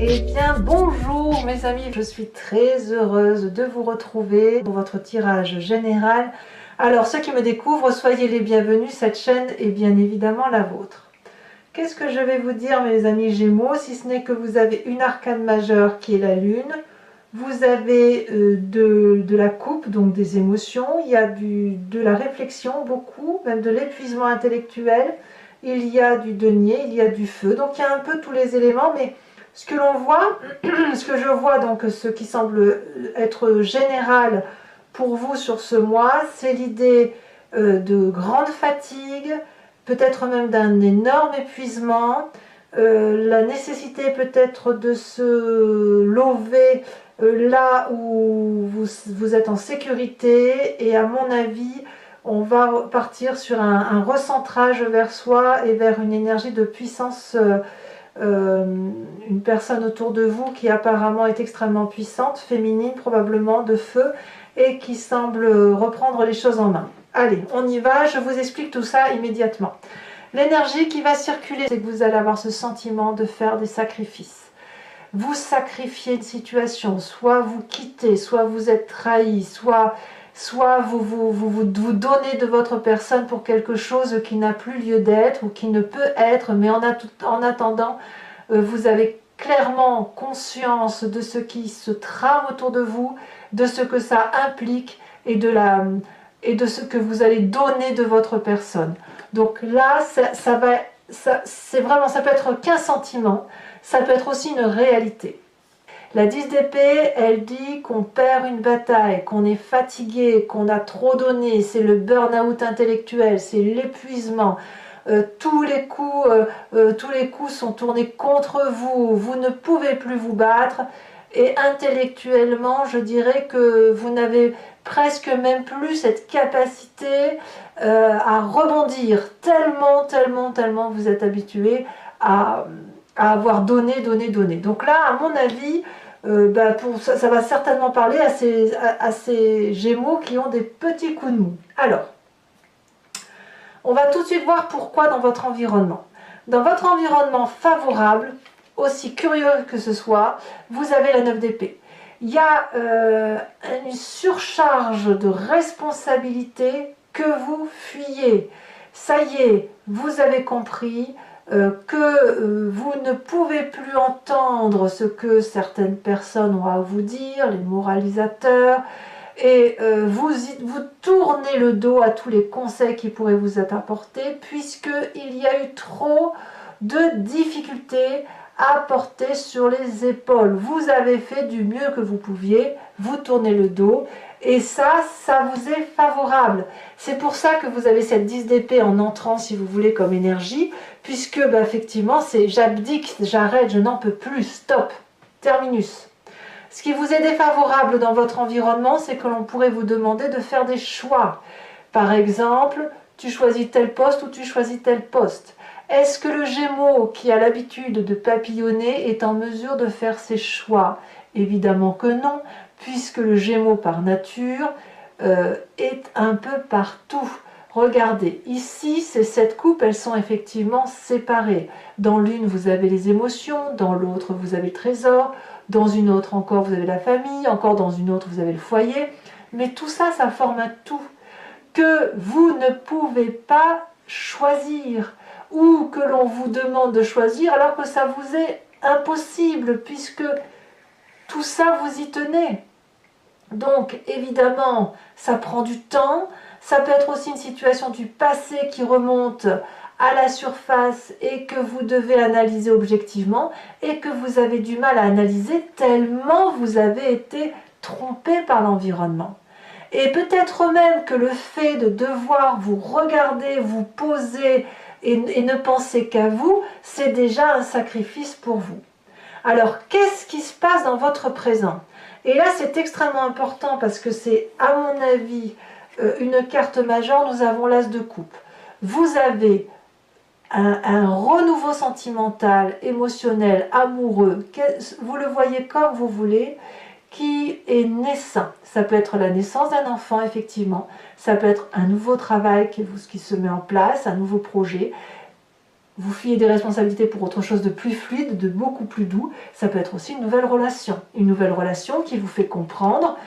Eh bien bonjour mes amis, je suis très heureuse de vous retrouver pour votre tirage général. Alors ceux qui me découvrent, soyez les bienvenus, cette chaîne est bien évidemment la vôtre. Qu'est-ce que je vais vous dire mes amis Gémeaux, si ce n'est que vous avez une arcane majeure qui est la Lune, vous avez de la coupe, donc des émotions, il y a de la réflexion, beaucoup, même de l'épuisement intellectuel, il y a du denier, il y a du feu, donc il y a un peu tous les éléments, mais ce que l'on voit, ce que je vois, donc ce qui semble être général pour vous sur ce mois, c'est l'idée de grande fatigue, peut-être même d'un énorme épuisement, la nécessité peut-être de se lever là où vous êtes en sécurité, et à mon avis, on va partir sur un recentrage vers soi et vers une énergie de puissance, une personne autour de vous qui apparemment est extrêmement puissante, féminine probablement, de feu, et qui semble reprendre les choses en main. Allez, on y va, je vous explique tout ça immédiatement. L'énergie qui va circuler, c'est que vous allez avoir ce sentiment de faire des sacrifices. Vous sacrifiez une situation, soit vous quittez, soit vous êtes trahi, soit vous donnez de votre personne pour quelque chose qui n'a plus lieu d'être ou qui ne peut être, mais en attendant, vous avez clairement conscience de ce qui se trame autour de vous, de ce que ça implique et de ce que vous allez donner de votre personne. Donc là, ça peut être qu'un sentiment, ça peut être aussi une réalité. La 10 d'épée, elle dit qu'on perd une bataille, qu'on est fatigué, qu'on a trop donné, c'est le burn-out intellectuel, c'est l'épuisement. Tous les coups sont tournés contre vous, vous ne pouvez plus vous battre, et intellectuellement, je dirais que vous n'avez presque même plus cette capacité à rebondir, tellement vous êtes habitué à avoir donné. Donc là, à mon avis, ça va certainement parler à ces Gémeaux qui ont des petits coups de mou. Alors, on va tout de suite voir pourquoi dans votre environnement. Dans votre environnement favorable, aussi curieux que ce soit, vous avez la 9 d'épée. Il y a une surcharge de responsabilité que vous fuyez. Ça y est, vous avez compris que vous ne pouvez plus entendre ce que certaines personnes ont à vous dire, les moralisateurs, et vous tournez le dos à tous les conseils qui pourraient vous être apportés, puisqu'il y a eu trop de difficultés à porter sur les épaules. Vous avez fait du mieux que vous pouviez, vous tournez le dos, et ça vous est favorable. C'est pour ça que vous avez cette 10 d'épée en entrant, si vous voulez, comme énergie, puisque effectivement, c'est j'abdique, j'arrête, je n'en peux plus, stop, terminus. Ce qui vous est défavorable dans votre environnement, c'est que l'on pourrait vous demander de faire des choix. Par exemple, tu choisis tel poste ou tu choisis tel poste. Est-ce que le Gémeaux, qui a l'habitude de papillonner, est en mesure de faire ses choix? Évidemment que non, puisque le Gémeaux par nature est un peu partout. Regardez, ici, ces 7 coupes, elles sont effectivement séparées. Dans l'une, vous avez les émotions, dans l'autre, vous avez le trésor, dans une autre encore, vous avez la famille, encore dans une autre, vous avez le foyer. Mais tout ça, ça forme un tout que vous ne pouvez pas choisir, ou que l'on vous demande de choisir alors que ça vous est impossible, puisque tout ça, vous y tenez. Donc, évidemment, ça prend du temps. Ça peut être aussi une situation du passé qui remonte à la surface et que vous devez analyser objectivement et que vous avez du mal à analyser tellement vous avez été trompé par l'environnement. Et peut-être même que le fait de devoir vous regarder, vous poser et ne penser qu'à vous, c'est déjà un sacrifice pour vous. Alors, qu'est-ce qui se passe dans votre présent? Et là, c'est extrêmement important parce que c'est, à mon avis, une carte majeure. Nous avons l'As de coupe. Vous avez un renouveau sentimental, émotionnel, amoureux, vous le voyez comme vous voulez, qui est naissant. Ça peut être la naissance d'un enfant, effectivement. Ça peut être un nouveau travail qui se met en place, un nouveau projet. vous fuyez des responsabilités pour autre chose de plus fluide, de beaucoup plus doux. Ça peut être aussi une nouvelle relation qui vous fait comprendre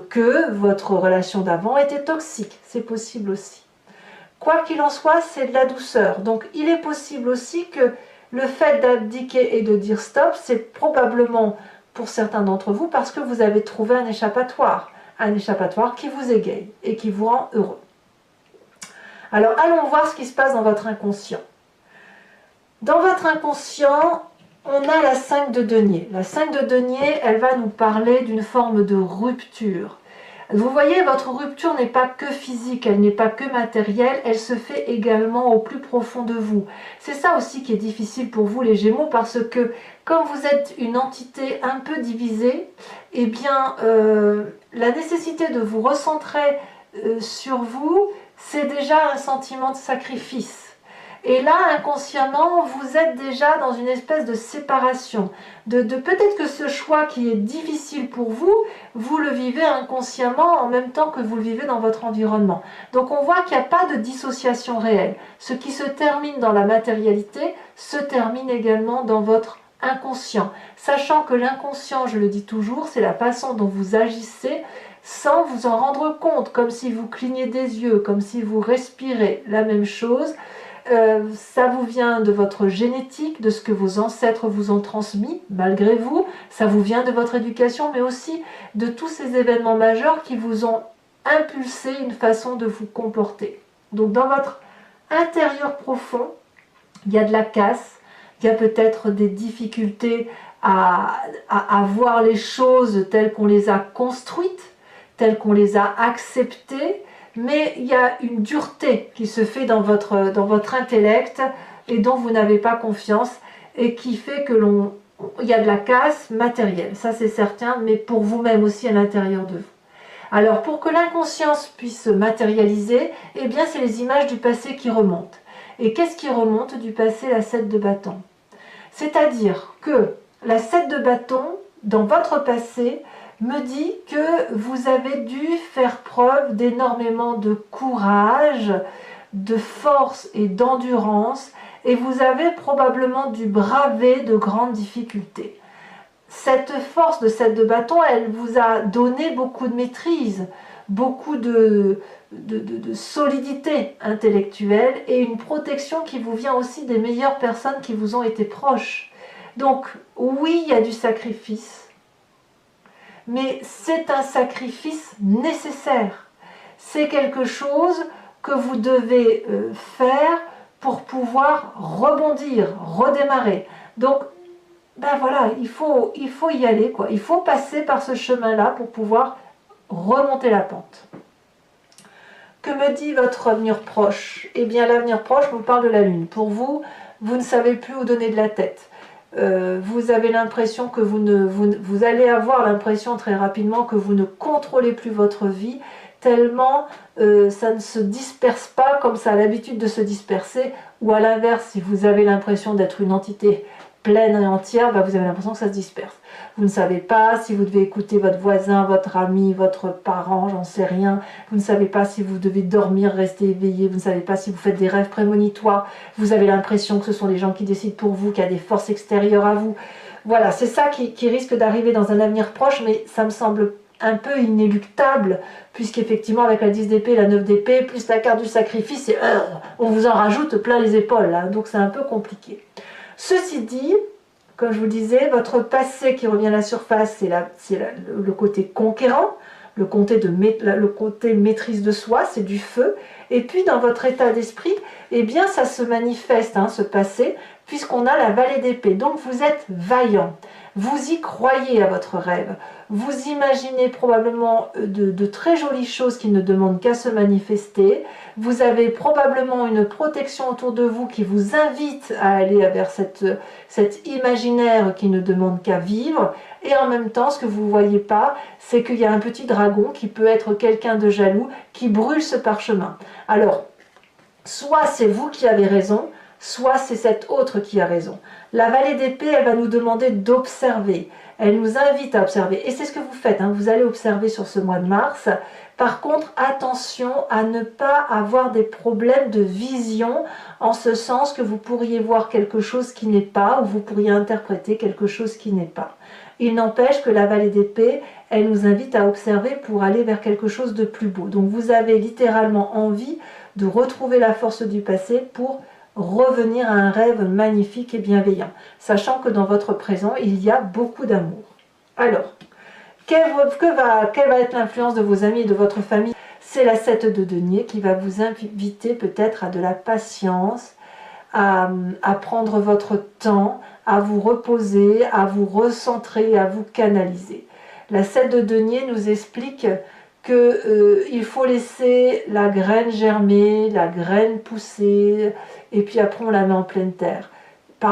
que votre relation d'avant était toxique. C'est possible aussi. Quoi qu'il en soit, c'est de la douceur. Donc il est possible aussi que le fait d'abdiquer et de dire stop, c'est probablement pour certains d'entre vous parce que vous avez trouvé un échappatoire qui vous égaye et qui vous rend heureux. Alors allons voir ce qui se passe dans votre inconscient. Dans votre inconscient, on a la 5 de denier. La 5 de denier, elle va nous parler d'une forme de rupture. Vous voyez, votre rupture n'est pas que physique, elle n'est pas que matérielle, elle se fait également au plus profond de vous. C'est ça aussi qui est difficile pour vous les Gémeaux, parce que comme vous êtes une entité un peu divisée, eh bien, la nécessité de vous recentrer sur vous, c'est déjà un sentiment de sacrifice. Et là, inconsciemment, vous êtes déjà dans une espèce de séparation. Peut-être que ce choix qui est difficile pour vous, vous le vivez inconsciemment en même temps que vous le vivez dans votre environnement. Donc on voit qu'il n'y a pas de dissociation réelle. Ce qui se termine dans la matérialité se termine également dans votre inconscient. Sachant que l'inconscient, je le dis toujours, c'est la façon dont vous agissez sans vous en rendre compte, comme si vous clignez des yeux, comme si vous respirez la même chose. Ça vous vient de votre génétique, de ce que vos ancêtres vous ont transmis, malgré vous. Ça vous vient de votre éducation, mais aussi de tous ces événements majeurs qui vous ont impulsé une façon de vous comporter. Donc dans votre intérieur profond, il y a de la casse, il y a peut-être des difficultés à voir les choses telles qu'on les a construites, telles qu'on les a acceptées, mais il y a une dureté qui se fait dans votre intellect et dont vous n'avez pas confiance et qui fait que il y a de la casse matérielle, ça c'est certain, mais pour vous-même aussi à l'intérieur de vous. Alors pour que l'inconscience puisse se matérialiser, eh bien c'est les images du passé qui remontent. Et qu'est-ce qui remonte du passé? La 7 de bâton. C'est-à-dire que la 7 de bâton, dans votre passé, me dit que vous avez dû faire preuve d'énormément de courage, de force et d'endurance, et vous avez probablement dû braver de grandes difficultés. Cette force de 7 de bâton, elle vous a donné beaucoup de maîtrise, beaucoup de solidité intellectuelle et une protection qui vous vient aussi des meilleures personnes qui vous ont été proches. Donc oui, il y a du sacrifice, mais c'est un sacrifice nécessaire. C'est quelque chose que vous devez faire pour pouvoir rebondir, redémarrer. Donc, ben voilà, il faut y aller, quoi. Il faut passer par ce chemin-là pour pouvoir remonter la pente. Que me dit votre avenir proche? Eh bien, l'avenir proche vous parle de la Lune. Pour vous, vous ne savez plus où donner de la tête. Vous avez l'impression que vous allez avoir l'impression très rapidement que vous ne contrôlez plus votre vie, tellement ça ne se disperse pas comme ça a l'habitude de se disperser, ou à l'inverse, si vous avez l'impression d'être une entité pleine et entière, bah vous avez l'impression que ça se disperse. Vous ne savez pas si vous devez écouter votre voisin, votre ami, votre parent, j'en sais rien. Vous ne savez pas si vous devez dormir, rester éveillé. Vous ne savez pas si vous faites des rêves prémonitoires. Vous avez l'impression que ce sont les gens qui décident pour vous, qu'il y a des forces extérieures à vous. Voilà, c'est ça qui risque d'arriver dans un avenir proche, mais ça me semble un peu inéluctable, puisqu'effectivement avec la 10 d'épée, la 9 d'épée, plus la carte du sacrifice, on vous en rajoute plein les épaules, là, donc c'est un peu compliqué. Ceci dit, comme je vous disais, votre passé qui revient à la surface, c'est le côté conquérant, le côté maîtrise de soi, c'est du feu. Et puis dans votre état d'esprit, eh bien ça se manifeste, ce passé, puisqu'on a la vallée d'épée. Donc vous êtes vaillant, vous y croyez à votre rêve, vous imaginez probablement de très jolies choses qui ne demandent qu'à se manifester, vous avez probablement une protection autour de vous qui vous invite à aller vers cet imaginaire qui ne demande qu'à vivre, et en même temps, ce que vous ne voyez pas, c'est qu'il y a un petit dragon qui peut être quelqu'un de jaloux qui brûle ce parchemin. Alors, soit c'est vous qui avez raison, soit c'est cette autre qui a raison. La vallée d'épée, elle va nous demander d'observer. Elle nous invite à observer. Et c'est ce que vous faites, hein. Vous allez observer sur ce mois de mars. Par contre, attention à ne pas avoir des problèmes de vision, en ce sens que vous pourriez voir quelque chose qui n'est pas, ou vous pourriez interpréter quelque chose qui n'est pas. Il n'empêche que la vallée d'épée, elle nous invite à observer pour aller vers quelque chose de plus beau. Donc vous avez littéralement envie de retrouver la force du passé pour revenir à un rêve magnifique et bienveillant, sachant que dans votre présent, il y a beaucoup d'amour. Alors, quelle va être l'influence de vos amis et de votre famille? C'est la 7 de denier qui va vous inviter peut-être à de la patience, à prendre votre temps, à vous reposer, à vous recentrer, à vous canaliser. La 7 de denier nous explique qu'il faut laisser la graine germer, la graine pousser, et puis après on la met en pleine terre.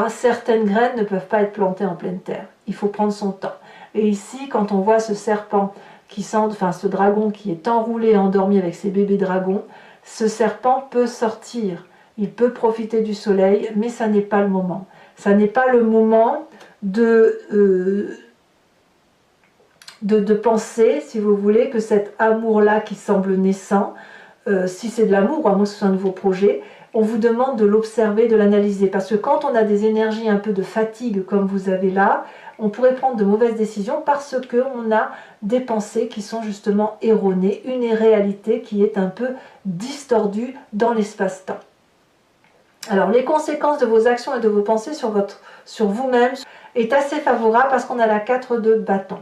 Certaines graines ne peuvent pas être plantées en pleine terre, il faut prendre son temps. Et ici, quand on voit ce serpent, ce dragon qui est enroulé, endormi avec ses bébés dragons, ce serpent peut sortir, il peut profiter du soleil, mais ça n'est pas le moment. Ça n'est pas le moment de penser, si vous voulez, que cet amour-là qui semble naissant, si c'est de l'amour, à moins que ce soit un nouveau projet, on vous demande de l'observer, de l'analyser. Parce que quand on a des énergies un peu de fatigue, comme vous avez là, on pourrait prendre de mauvaises décisions parce qu'on a des pensées qui sont justement erronées, une réalité qui est un peu distordue dans l'espace-temps. Alors, les conséquences de vos actions et de vos pensées sur vous-même est assez favorable parce qu'on a la 4 de bâton.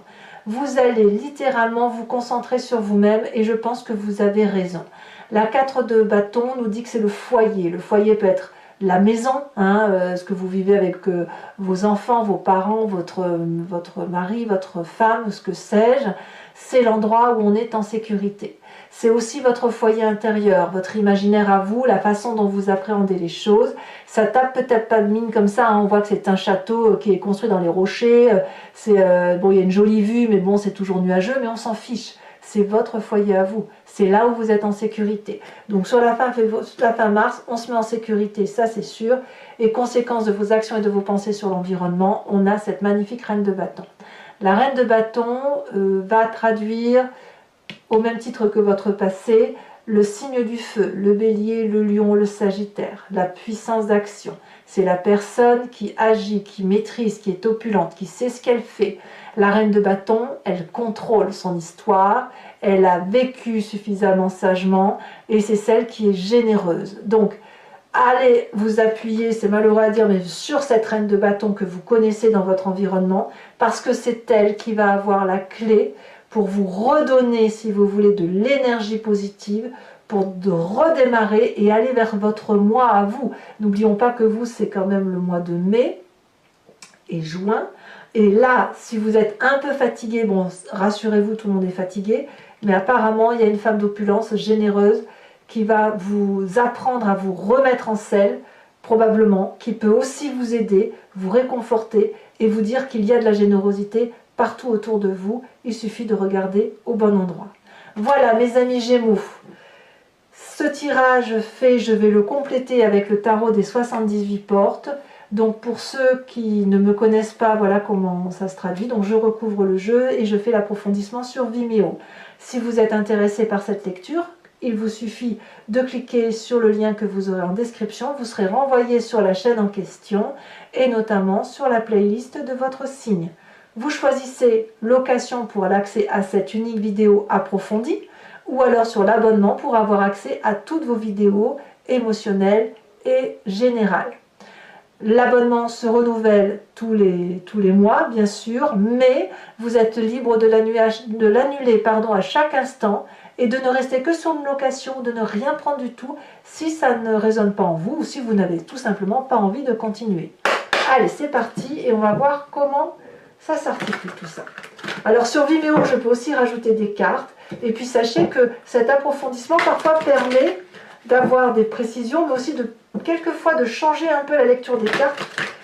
Vous allez littéralement vous concentrer sur vous-même et je pense que vous avez raison. La 4 de bâton nous dit que c'est le foyer. Le foyer peut être la maison, ce que vous vivez avec vos enfants, vos parents, votre mari, votre femme, ce que sais-je. C'est l'endroit où on est en sécurité. C'est aussi votre foyer intérieur, votre imaginaire à vous, la façon dont vous appréhendez les choses. Ça tape peut-être pas de mine comme ça, hein. On voit que c'est un château qui est construit dans les rochers. Bon, il y a une jolie vue, mais bon, c'est toujours nuageux, mais on s'en fiche. C'est votre foyer à vous. C'est là où vous êtes en sécurité. Donc sur la fin mars, on se met en sécurité, ça c'est sûr. Et conséquence de vos actions et de vos pensées sur l'environnement, on a cette magnifique reine de bâton. La reine de bâton va traduire, au même titre que votre passé, le signe du feu, le bélier, le lion, le sagittaire, la puissance d'action. C'est la personne qui agit, qui maîtrise, qui est opulente, qui sait ce qu'elle fait. La reine de bâton, elle contrôle son histoire, elle a vécu suffisamment sagement et c'est celle qui est généreuse. Donc, allez vous appuyer, c'est malheureux à dire, mais sur cette reine de bâton que vous connaissez dans votre environnement, parce que c'est elle qui va avoir la clé pour vous redonner, si vous voulez, de l'énergie positive, pour de redémarrer et aller vers votre mois à vous. N'oublions pas que vous, c'est quand même le mois de mai et juin. Et là, si vous êtes un peu fatigué, bon, rassurez-vous, tout le monde est fatigué, mais apparemment, il y a une femme d'opulence généreuse qui va vous apprendre à vous remettre en selle, probablement, qui peut aussi vous aider, vous réconforter et vous dire qu'il y a de la générosité partout autour de vous. Il suffit de regarder au bon endroit. Voilà, mes amis Gémeaux. Ce tirage fait, je vais le compléter avec le tarot des 78 portes. Donc pour ceux qui ne me connaissent pas, voilà comment ça se traduit. Donc je recouvre le jeu et je fais l'approfondissement sur Vimeo. Si vous êtes intéressé par cette lecture, il vous suffit de cliquer sur le lien que vous aurez en description. Vous serez renvoyé sur la chaîne en question et notamment sur la playlist de votre signe. Vous choisissez location pour l'accès à cette unique vidéo approfondie ou alors sur l'abonnement pour avoir accès à toutes vos vidéos émotionnelles et générales. L'abonnement se renouvelle tous les mois, bien sûr, mais vous êtes libre de l'annuler à chaque instant et de ne rester que sur une location, de ne rien prendre du tout si ça ne résonne pas en vous ou si vous n'avez tout simplement pas envie de continuer. Allez, c'est parti et on va voir comment ça s'articule tout ça. Alors sur Vimeo, je peux aussi rajouter des cartes et puis sachez que cet approfondissement parfois permet d'avoir des précisions, mais aussi quelquefois de changer un peu la lecture des cartes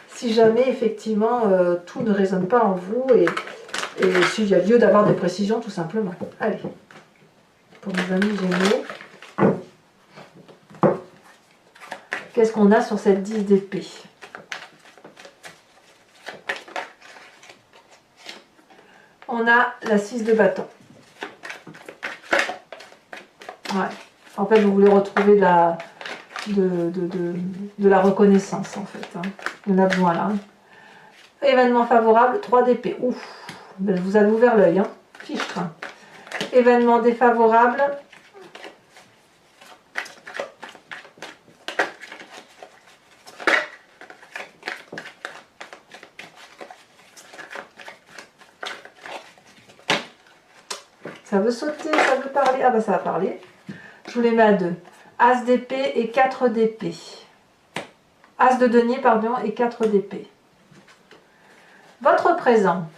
si jamais effectivement tout ne résonne pas en vous et s'il y a lieu d'avoir des précisions tout simplement. Allez, pour mes amis Gémeaux. Qu'est-ce qu'on a sur cette 10 d'épée? On a la 6 de bâton. Ouais. En fait, vous voulez retrouver de la reconnaissance, en fait. Hein. On a besoin là. Hein. Événement favorable, 3 d'épée. Ouf, ben, vous avez ouvert l'œil. Hein. Fichtre. Événement défavorable. Ça veut sauter, ça veut parler. Ah bah ça va parler. Je vous les mets à 2. As d'épée et 4 d'épée. As de denier, pardon, et 4 d'épée. Votre présent.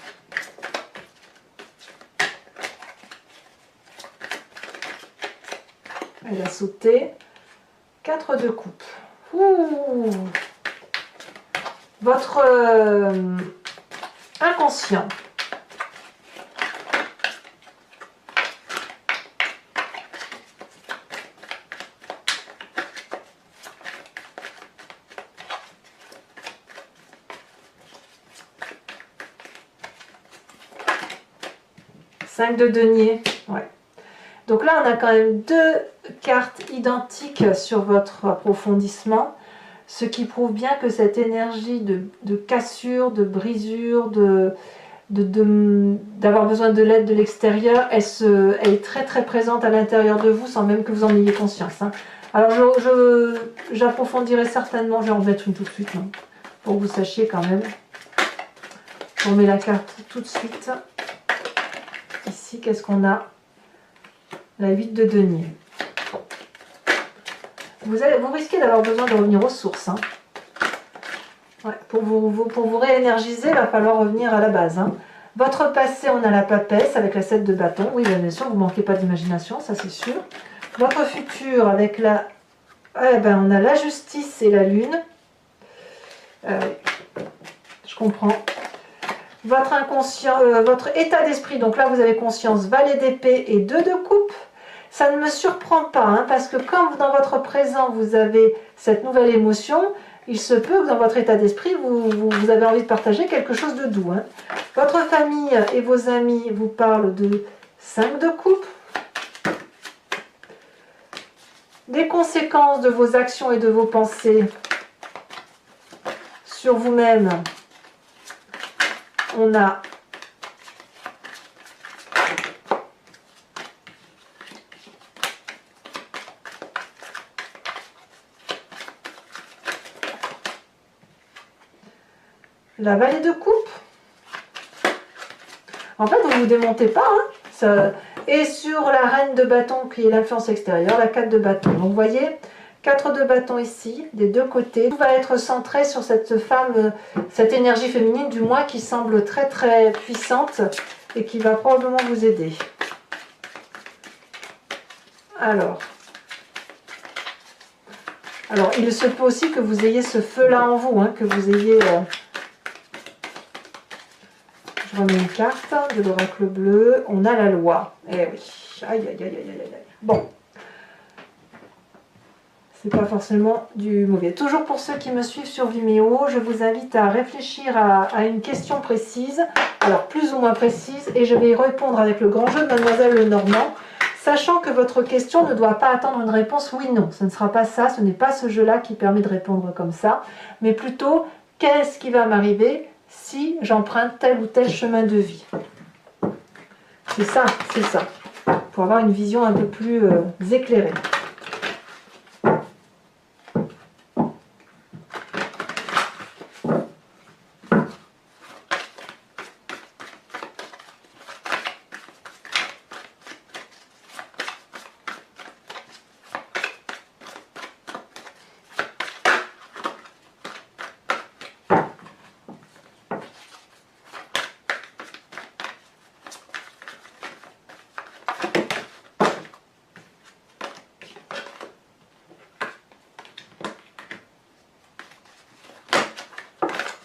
Elle a sauté. 4 de coupe. Ouh. Votre inconscient. De denier, ouais. Donc là, on a quand même 2 cartes identiques sur votre approfondissement, ce qui prouve bien que cette énergie de cassure, de brisure, d'avoir besoin de l'aide de l'extérieur, elle est très très présente à l'intérieur de vous sans même que vous en ayez conscience. Hein. Alors j'approfondirai certainement, je vais en mettre une tout de suite, hein, pour que vous sachiez quand même. On met la carte tout de suite. Ici, qu'est-ce qu'on a? La 8 de denier. Vous risquez d'avoir besoin de revenir aux sources. Hein. Ouais, pour vous réénergiser, il va falloir revenir à la base. Hein. Votre passé, on a la papesse avec la 7 de bâton. Oui, bien sûr, vous ne manquez pas d'imagination, ça c'est sûr. Votre futur avec la... Eh ben, on a la justice et la lune. Je comprends. Votre inconscient, votre état d'esprit, donc là vous avez conscience, valet d'épée et 2 de coupe. Ça ne me surprend pas, hein, parce que quand dans votre présent vous avez cette nouvelle émotion, il se peut que dans votre état d'esprit vous avez envie de partager quelque chose de doux. Hein. Votre famille et vos amis vous parlent de 5 de coupe. Des conséquences de vos actions et de vos pensées sur vous-même. On a la vallée de coupe. En fait, vous ne vous démontez pas. Hein, et sur la reine de bâton qui est l'influence extérieure, la 4 de bâton. Donc vous voyez, 4 de bâton ici, des deux côtés. Tout va être centré sur cette femme, cette énergie féminine du moins qui semble très très puissante et qui va probablement vous aider. Alors, il se peut aussi que vous ayez ce feu-là en vous, hein, que vous ayez... Je remets une carte de l'oracle bleu. On a la loi. Eh oui. Aïe, aïe, aïe, aïe, aïe, aïe. Bon. C'est pas forcément du mauvais. Toujours pour ceux qui me suivent sur Vimeo, je vous invite à réfléchir à une question précise, alors plus ou moins précise, et je vais y répondre avec le grand jeu de Mademoiselle Lenormand, sachant que votre question ne doit pas attendre une réponse oui-non. Ce ne sera pas ça, ce n'est pas ce jeu-là qui permet de répondre comme ça, mais plutôt, qu'est-ce qui va m'arriver si j'emprunte tel ou tel chemin de vie? C'est ça, pour avoir une vision un peu plus éclairée.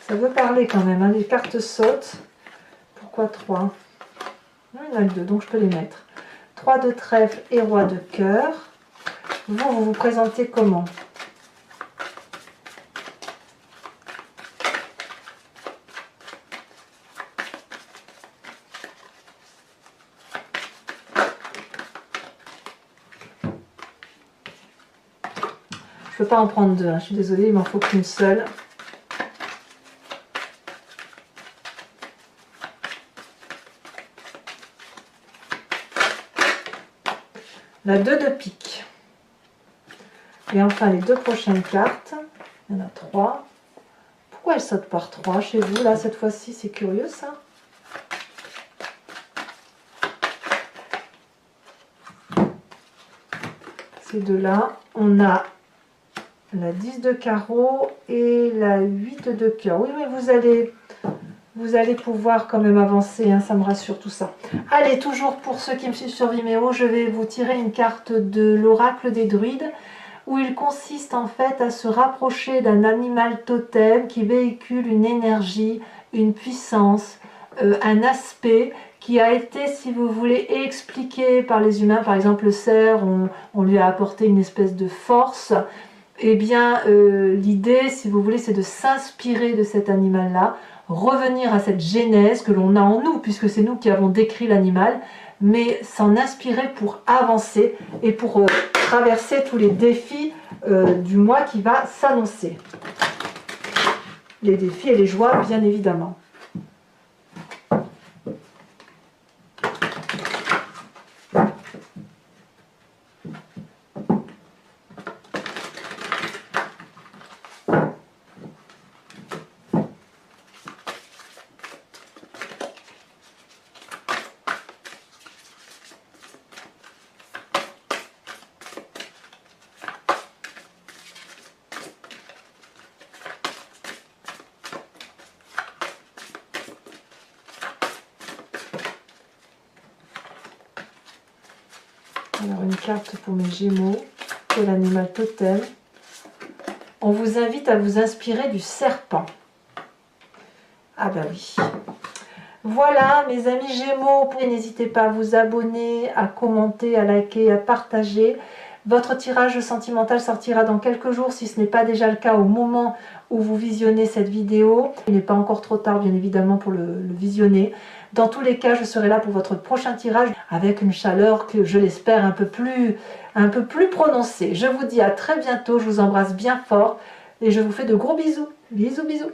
Ça veut parler quand même, hein. Les cartes sautent. Pourquoi 3? Il y en a 2, donc je peux les mettre. 3 de trèfle et roi de cœur. Vous vous présentez comment? Je peux pas en prendre deux, hein. Je suis désolée, il m'en faut qu'une seule. La 2 de pique. Et enfin les deux prochaines cartes. Il y en a 3. Pourquoi elles sautent par 3 chez vous là cette fois-ci? C'est curieux ça. Ces deux-là, on a la 10 de carreau et la 8 de cœur. Oui, mais vous allez pouvoir quand même avancer, hein, ça me rassure tout ça. Allez, toujours pour ceux qui me suivent sur Vimeo, je vais vous tirer une carte de l'oracle des druides, où il consiste en fait à se rapprocher d'un animal totem qui véhicule une énergie, une puissance, un aspect qui a été, si vous voulez, expliqué par les humains. Par exemple, le cerf, on lui a apporté une espèce de force. Eh bien, l'idée, si vous voulez, c'est de s'inspirer de cet animal-là, revenir à cette genèse que l'on a en nous, puisque c'est nous qui avons décrit l'animal, mais s'en inspirer pour avancer et pour traverser tous les défis du mois qui va s'annoncer. Les défis et les joies, bien évidemment. Alors une carte pour mes Gémeaux, pour l'animal totem. On vous invite à vous inspirer du serpent. Ah bah oui. Voilà mes amis Gémeaux, n'hésitez pas à vous abonner, à commenter, à liker, à partager. Votre tirage sentimental sortira dans quelques jours, si ce n'est pas déjà le cas au moment où vous visionnez cette vidéo. Il n'est pas encore trop tard, bien évidemment, pour le visionner. Dans tous les cas, je serai là pour votre prochain tirage avec une chaleur que je l'espère un peu plus prononcée. Je vous dis à très bientôt, je vous embrasse bien fort et je vous fais de gros bisous. Bisous, bisous.